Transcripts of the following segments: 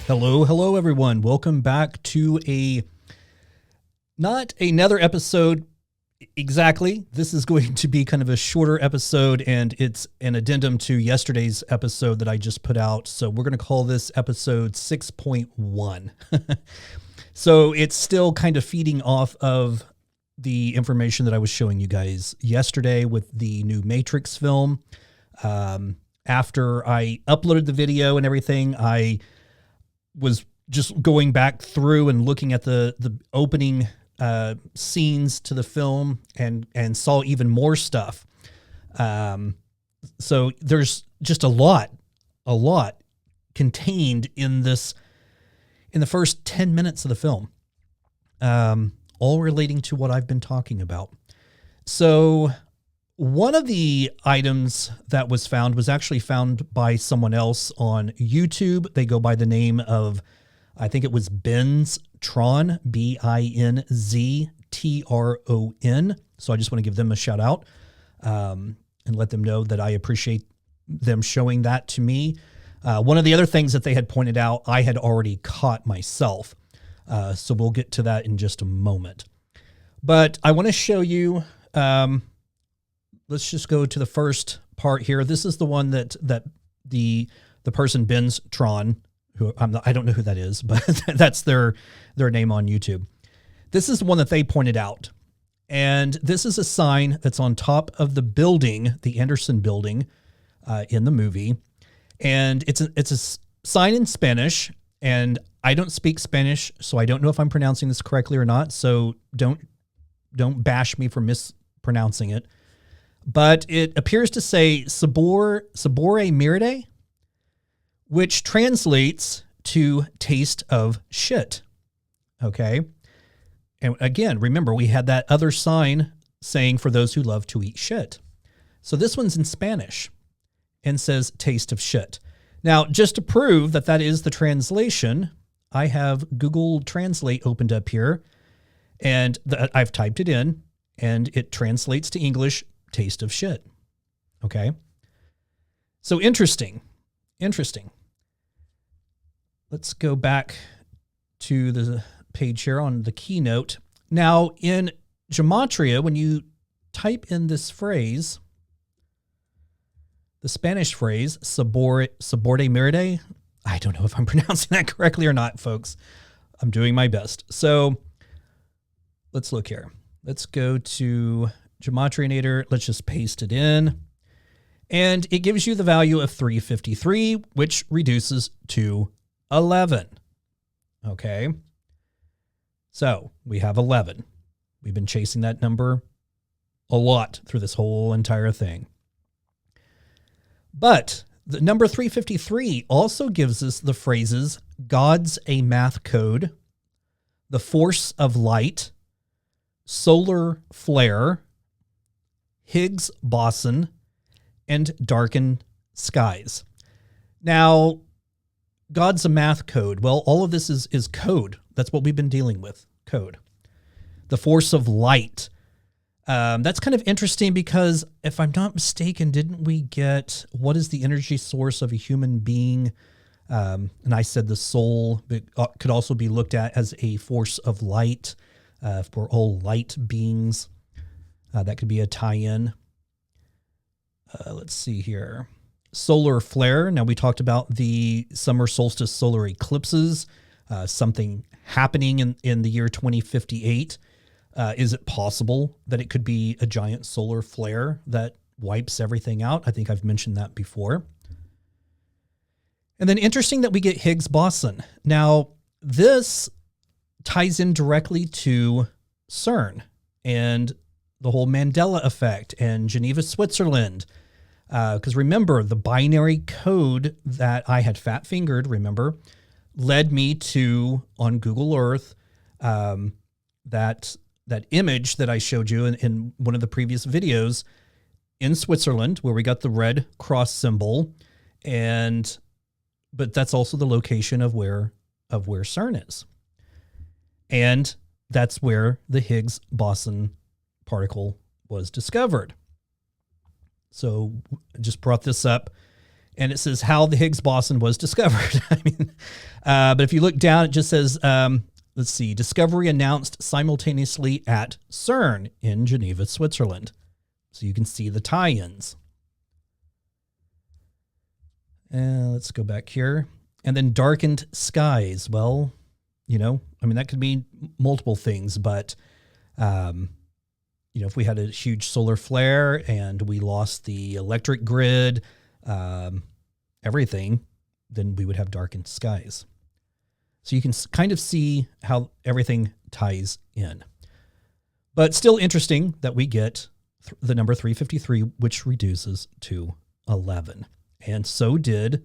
Hello, everyone. Welcome back to not another episode exactly. This is going to be kind of a shorter episode, and it's an addendum to yesterday's episode that I just put out. So we're going to call this episode 6.1. So it's still kind of feeding off of the information that I was showing you guys yesterday with the new Matrix film. After I uploaded the video and everything, I was just going back through and looking at the opening scenes to the film and saw even more stuff. So there's just a lot contained in the first 10 minutes of the film, all relating to what I've been talking about. So one of the items that was found was actually found by someone else on YouTube. They go by the name of, I think it was Benz Tron, BINZTRON. So I just want to give them a shout out and let them know that I appreciate them showing that to me. One of the other things that they had pointed out, I had already caught myself. So we'll get to that in just a moment. But I want to show you... let's just go to the first part here. This is the one that the person Benz Tron, who I don't know who that is, but that's their name on YouTube. This is the one that they pointed out. And this is a sign that's on top of the building, the Anderson building, in the movie. And it's a sign in Spanish, and I don't speak Spanish, so I don't know if I'm pronouncing this correctly or not. So don't bash me for mispronouncing it. But it appears to say sabor mirde, which translates to taste of shit. Okay. And again, remember, we had that other sign saying for those who love to eat shit. So this one's in Spanish and says taste of shit. Now, just to prove that that is the translation, I have Google Translate opened up here, and I've typed it in, and it translates to English, taste of shit. Okay. So interesting. Let's go back to the page here on the keynote. Now in Gematria, when you type in this phrase, the Spanish phrase, sabor de mirde, I don't know if I'm pronouncing that correctly or not, folks. I'm doing my best. So let's look here. Let's go to Gematrianator, let's just paste it in. And it gives you the value of 353, which reduces to 11. Okay. So we have 11. We've been chasing that number a lot through this whole entire thing. But the number 353 also gives us the phrases, God's a math code, the force of light, solar flare, Higgs boson, and darkened skies. Now, God's a math code. Well, all of this is code. That's what we've been dealing with, code. The force of light. That's kind of interesting because, if I'm not mistaken, didn't we get what is the energy source of a human being? And I said the soul could also be looked at as a force of light for all light beings. That could be a tie-in. Let's see here. Solar flare. Now, we talked about the summer solstice solar eclipses, something happening in the year 2058. Is it possible that it could be a giant solar flare that wipes everything out? I think I've mentioned that before. And then interesting that we get Higgs boson. Now, this ties in directly to CERN and the whole Mandela effect and Geneva, Switzerland. Because remember, the binary code that I had fat-fingered, led me to, on Google Earth, that image that I showed you in one of the previous videos in Switzerland, where we got the red cross symbol, but that's also the location of where CERN is. And that's where the Higgs boson particle was discovered. So I just brought this up And it says how the Higgs boson was discovered. I mean, but if you look down, it just says, let's see, discovery announced simultaneously at CERN in Geneva, Switzerland. So you can see the tie-ins. Let's go back here. And then darkened skies. Well, you know, I mean, that could mean multiple things, but, you know, if we had a huge solar flare and we lost the electric grid, everything, then we would have darkened skies. So you can kind of see how everything ties in. But still interesting that we get the number 353, which reduces to 11. And so did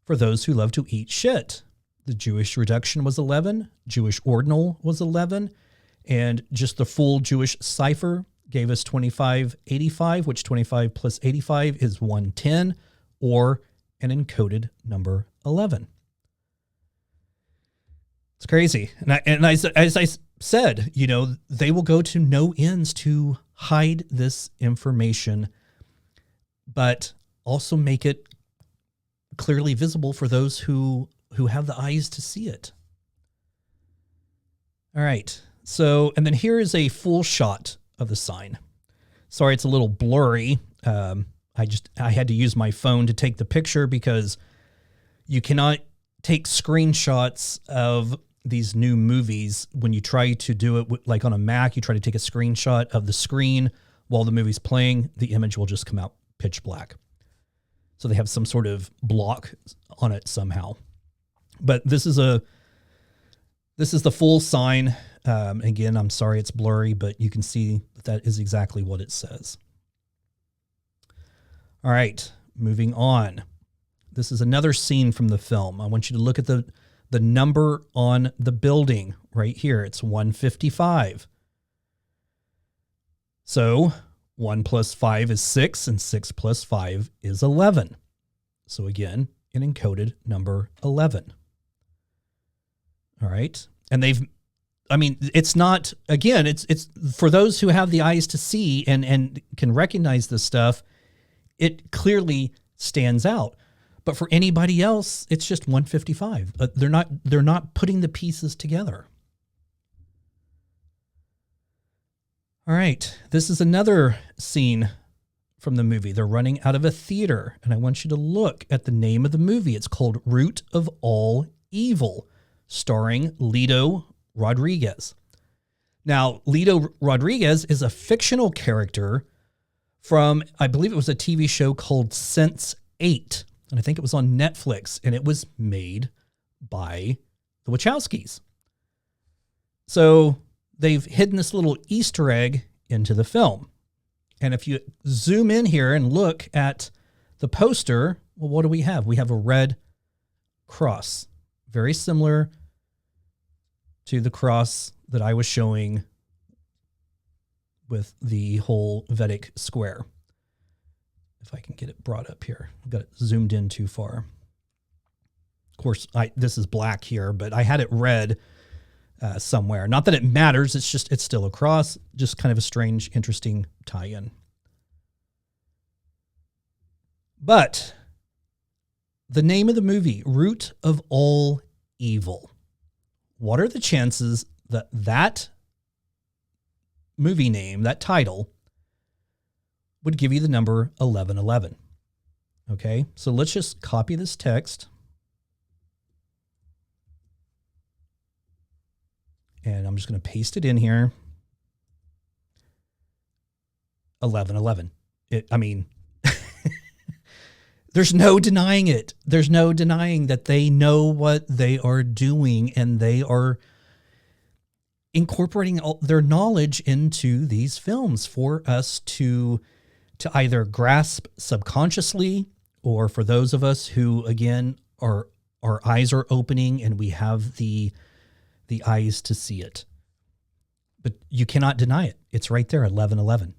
for those who love to eat shit. The Jewish reduction was 11, Jewish ordinal was 11, and just the full Jewish cipher gave us 2585, which 25 plus 85 is 110, or an encoded number 11. It's crazy. And as I said, you know, they will go to no ends to hide this information, but also make it clearly visible for those who have the eyes to see it. All right. So, and then here is a full shot of the sign. Sorry, it's a little blurry. I had to use my phone to take the picture because you cannot take screenshots of these new movies. When you try to do it like on a Mac, you try to take a screenshot of the screen while the movie's playing, the image will just come out pitch black. So they have some sort of block on it somehow. But this is the full sign. Again, I'm sorry it's blurry, but you can see that is exactly what it says. All right, moving on. This is another scene from the film. I want you to look at the number on the building right here. It's 155. So 1 plus 5 is 6, and 6 plus 5 is 11. So again, an encoded number 11. All right. And it's not, again, it's for those who have the eyes to see and can recognize this stuff, it clearly stands out. But for anybody else, it's just 155. They're not putting the pieces together. All right. This is another scene from the movie. They're running out of a theater, and I want you to look at the name of the movie. It's called Root of All Evil, starring Lito Rodriguez. Now, Lito Rodriguez is a fictional character from, I believe it was a TV show called Sense8, and I think it was on Netflix, and it was made by the Wachowskis. So they've hidden this little Easter egg into the film. And if you zoom in here and look at the poster, well, what do we have? We have a red cross, very similar to the cross that I was showing with the whole Vedic square. If I can get it brought up here. I've got it zoomed in too far. Of course, this is black here, but I had it red somewhere. Not that it matters. It's still a cross. Just kind of a strange, interesting tie-in. But the name of the movie, Root of All Evil. What are the chances that that movie name, that title, would give you the number 1111? Okay, so let's just copy this text. And I'm just going to paste it in here. 1111. There's no denying it. There's no denying that they know what they are doing, and they are incorporating all their knowledge into these films for us to either grasp subconsciously, or for those of us who, again, our eyes are opening and we have the eyes to see it. But you cannot deny it. It's right there, 1111.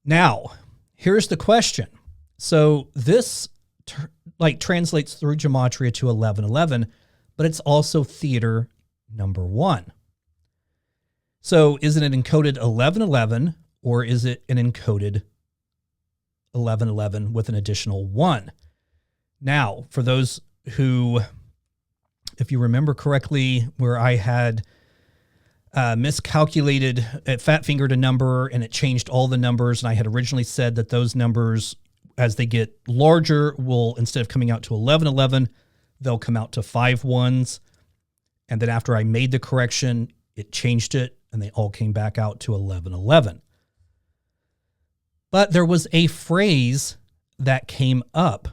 Now, here's the question. So this translates through Gematria to 1111, but it's also theater number 1. So is it an encoded 1111, or is it an encoded 1111 with an additional 1. Now, for those who, if you remember correctly, where I had miscalculated, it fat fingered a number and it changed all the numbers. And I had originally said that those numbers, as they get larger, will, instead of coming out to 1111, they'll come out to 5 ones. And then after I made the correction, it changed it and they all came back out to 1111. But there was a phrase that came up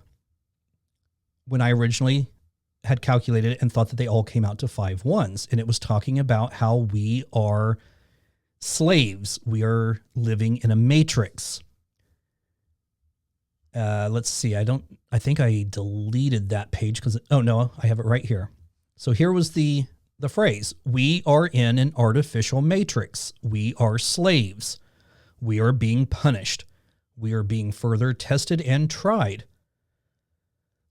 when I originally had calculated it and thought that they all came out to 5 ones. And it was talking about how we are slaves. We are living in a matrix. Let's see. I think I deleted that page because, oh no, I have it right here. So here was the phrase: we are in an artificial matrix. We are slaves. We are being punished. We are being further tested and tried.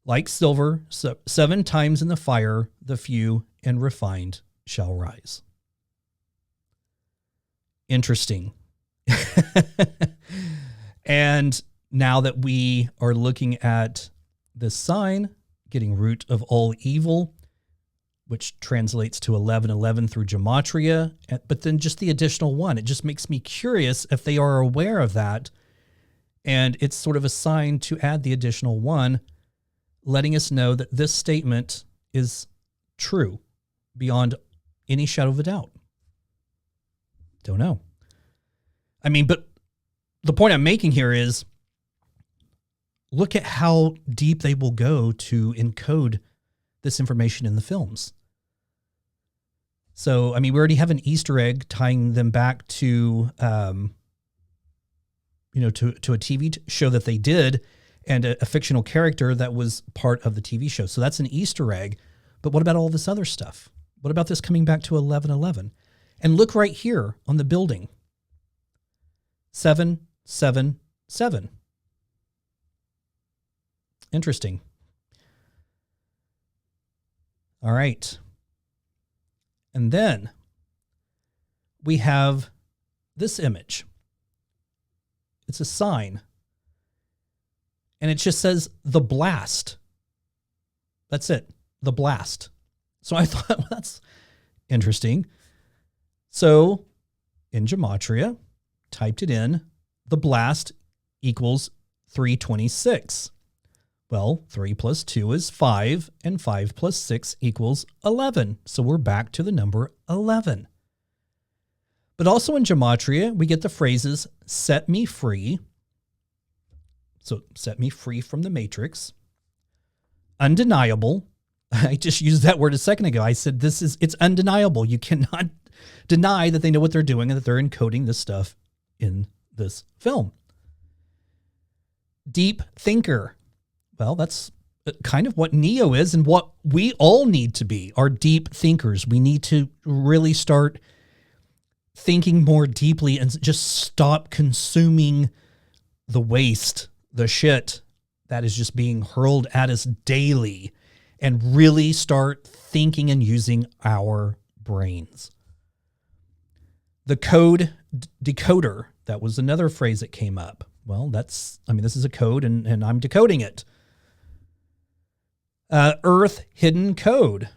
Like silver, 7 times in the fire, the few and refined shall rise. Interesting. And now that we are looking at this sign, getting root of all evil, which translates to 1111 through Gematria, but then just the additional 1, it just makes me curious if they are aware of that. And it's sort of a sign to add the additional 1, letting us know that this statement is true beyond any shadow of a doubt. Don't know. I mean, but the point I'm making here is, look at how deep they will go to encode this information in the films. So, I mean, we already have an Easter egg tying them back to, to a TV show that they did, and a fictional character that was part of the TV show. So that's an Easter egg. But what about all this other stuff? What about this coming back to 1111? And look right here on the building. 777. Interesting. All right. And then we have this image. It's a sign. And it just says the blast. That's it. The blast. So I thought, well, that's interesting. So in Gematria, typed it in, the blast equals 326. Well, 3 plus 2 is 5, and 5 plus 6 equals 11. So we're back to the number 11. But also in Gematria, we get the phrases, set me free. So set me free from the matrix. Undeniable. I just used that word a second ago. I said, it's undeniable. You cannot deny that they know what they're doing and that they're encoding this stuff in this film. Deep thinker. Well, that's kind of what Neo is and what we all need to be, are deep thinkers. We need to really start thinking more deeply and just stop consuming the waste, the shit that is just being hurled at us daily, and really start thinking and using our brains. The code decoder, that was another phrase that came up. Well, this is a code and I'm decoding it. Earth hidden code.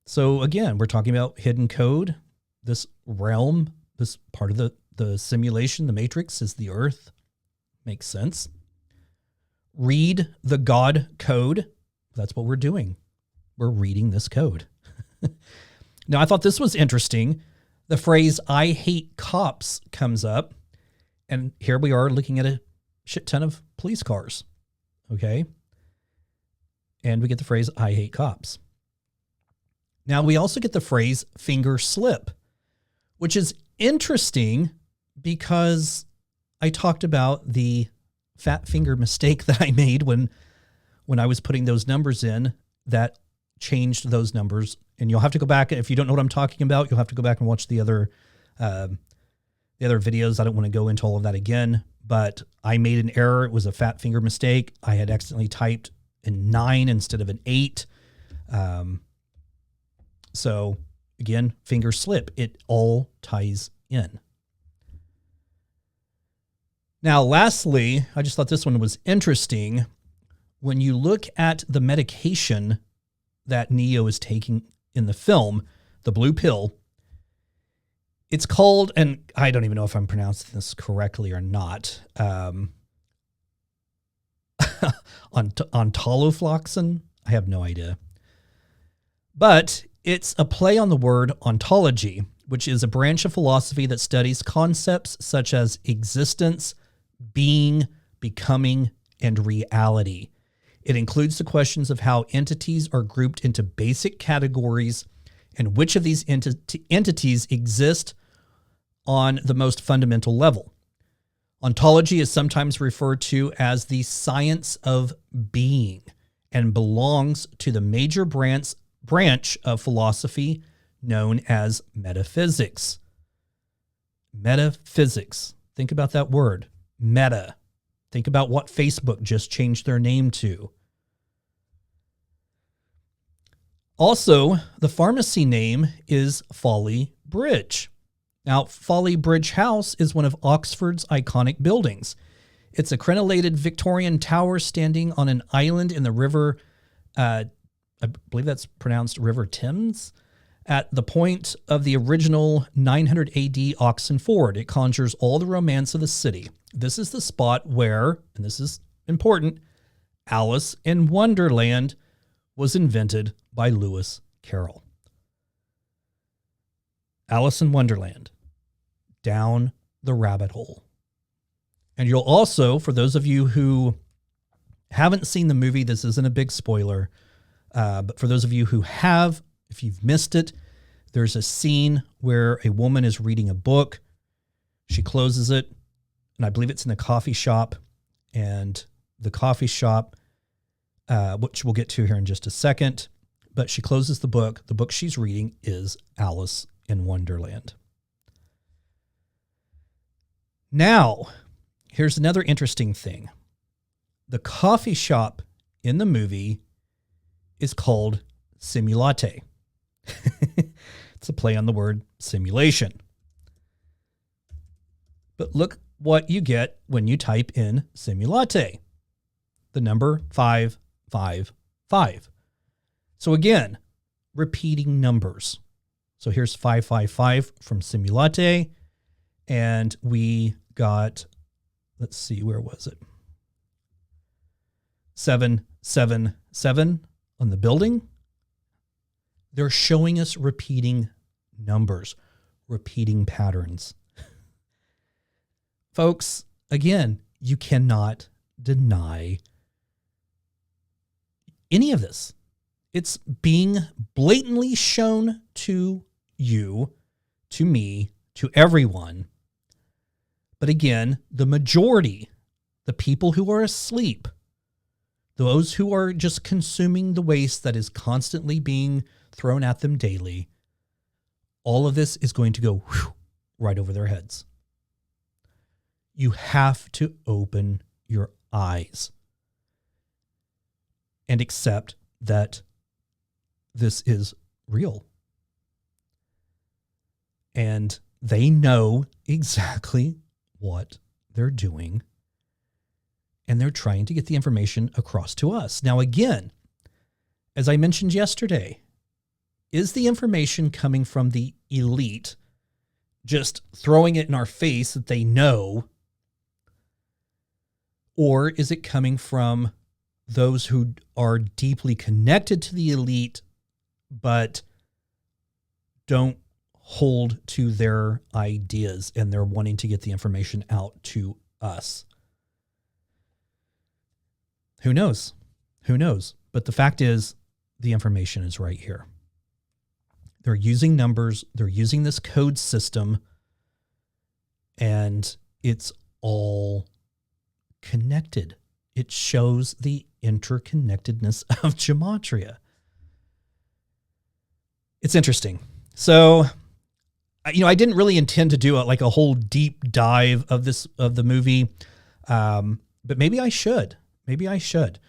So again, we're talking about hidden code. This realm, this part of the simulation, the matrix, is the earth. Makes sense. Read the God code. That's what we're doing. We're reading this code. Now, I thought this was interesting. The phrase, I hate cops, comes up. And here we are looking at a shit ton of police cars. Okay. And we get the phrase, I hate cops. Now, we also get the phrase finger slip, which is interesting because I talked about the fat finger mistake that I made when I was putting those numbers in that changed those numbers. And you'll have to go back. If you don't know what I'm talking about, you'll have to go back and watch the other videos. I don't want to go into all of that again, but I made an error. It was a fat finger mistake. I had accidentally typed a 9 instead of an 8. So again, finger slip, it all ties in. Now, lastly, I just thought this one was interesting. When you look at the medication that Neo is taking in the film, the blue pill, it's called, and I don't even know if I'm pronouncing this correctly or not, ontolofloxacin. I have no idea. But it's a play on the word ontology, which is a branch of philosophy that studies concepts such as existence, being, becoming, and reality. It includes the questions of how entities are grouped into basic categories and which of these entities exist on the most fundamental level. Ontology is sometimes referred to as the science of being and belongs to the major branch of philosophy known as metaphysics. Metaphysics. Think about that word, meta. Think about what Facebook just changed their name to. Also, the pharmacy name is Folly Bridge. Now, Folly Bridge House is one of Oxford's iconic buildings. It's a crenellated Victorian tower standing on an island in the river, I believe that's pronounced River Thames, at the point of the original 900 AD Oxen Ford. It conjures all the romance of the city. This is the spot where, and this is important, Alice in Wonderland was invented by Lewis Carroll. Alice in Wonderland, down the rabbit hole. And you'll also, for those of you who haven't seen the movie, this isn't a big spoiler, but for those of you who have, if you've missed it, there's a scene where a woman is reading a book. She closes it, and I believe it's in a coffee shop. And the coffee shop, which we'll get to here in just a second, but she closes the book. The book she's reading is Alice in Wonderland. Now, here's another interesting thing. The coffee shop in the movie is called Simulate. It's a play on the word simulation. But look what you get when you type in Simulate. The number 555. So again, repeating numbers. So here's 555 from Simulate. And we got, let's see, where was it? 777 on the building. They're showing us repeating numbers, repeating patterns. Folks, again, you cannot deny any of this. It's being blatantly shown to you, to me, to everyone. But again, the majority, the people who are asleep, those who are just consuming the waste that is constantly being thrown at them daily, all of this is going to go right over their heads. You have to open your eyes and accept that this is real. And they know exactly what they're doing, and they're trying to get the information across to us. Now, again, as I mentioned yesterday, is the information coming from the elite just throwing it in our face that they know? Or is it coming from those who are deeply connected to the elite but don't hold to their ideas and they're wanting to get the information out to us? Who knows? Who knows? But the fact is, the information is right here. They're using numbers. They're using this code system. And it's all connected. It shows the interconnectedness of Gematria. It's interesting. So, I didn't really intend to do a whole deep dive of the movie, but maybe I should. Maybe I should.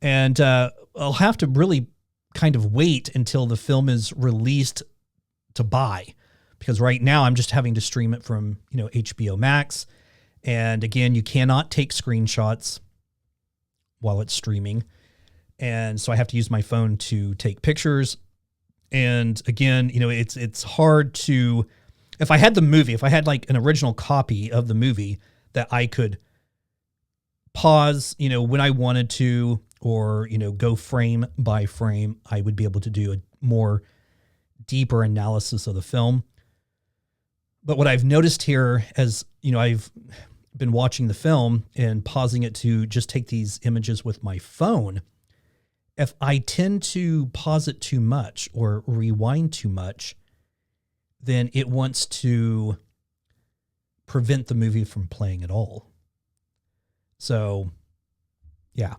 And I'll have to really kind of wait until the film is released to buy, because right now I'm just having to stream it from HBO Max, And again, you cannot take screenshots while it's streaming. And so I have to use my phone to take pictures. And again, it's hard to, if I had the movie, if I had like an original copy of the movie that I could pause, when I wanted to, or, go frame by frame, I would be able to do a more deeper analysis of the film. But what I've noticed here, as I've been watching the film and pausing it to just take these images with my phone, if I tend to pause it too much or rewind too much, then it wants to prevent the movie from playing at all. So, yeah.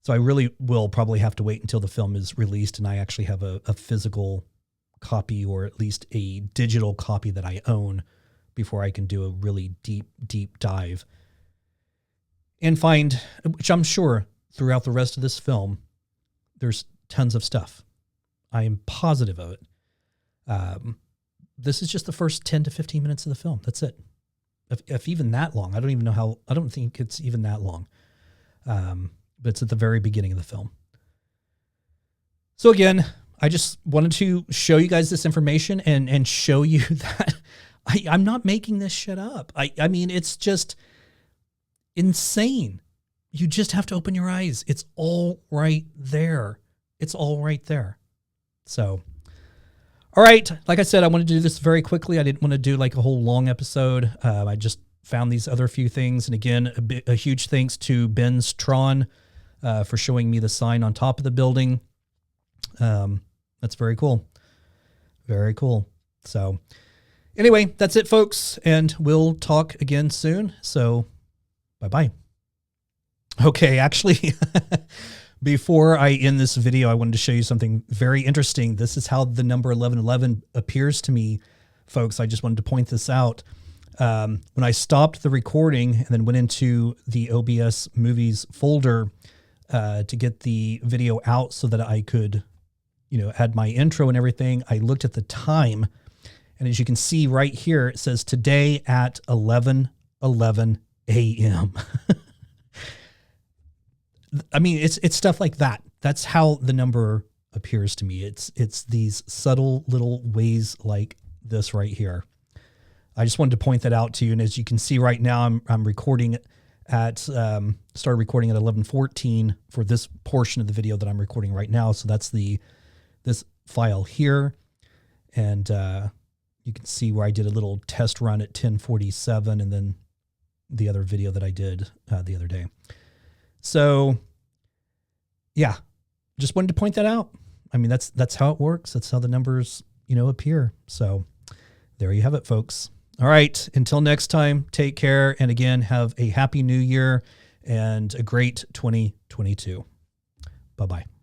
So I really will probably have to wait until the film is released and I actually have a physical copy, or at least a digital copy that I own, before I can do a really deep dive and find, which I'm sure throughout the rest of this film, there's tons of stuff. I am positive of it. This is just the first 10 to 15 minutes of the film. That's it. If even that long. I don't think it's even that long. But it's at the very beginning of the film. So again, I just wanted to show you guys this information and show you that I'm not making this shit up. I mean, it's just insane. You just have to open your eyes. It's all right there. It's all right there. So, all right. Like I said, I wanted to do this very quickly. I didn't want to do like a whole long episode. I just found these other few things. And again, a huge thanks to Ben's Tron for showing me the sign on top of the building. That's very cool. Very cool. So anyway, that's it, folks. And we'll talk again soon. So bye-bye. Okay, actually, before I end this video, I wanted to show you something very interesting. This is how the number 1111 appears to me, folks. I just wanted to point this out. When I stopped the recording and then went into the OBS movies folder to get the video out so that I could, add my intro and everything, I looked at the time. And as you can see right here, it says today at 11:11 a.m. I mean, it's stuff like that. That's how the number appears to me. It's these subtle little ways like this right here. I just wanted to point that out to you. And as you can see right now, I'm recording at started recording at 11:14 for this portion of the video that I'm recording right now. So that's this file here, and you can see where I did a little test run at 10:47, and then the other video that I did the other day. So, yeah, just wanted to point that out. I mean, that's how it works. That's how the numbers, appear. So there you have it, folks. All right. Until next time, take care. And again, have a happy new year and a great 2022. Bye-bye.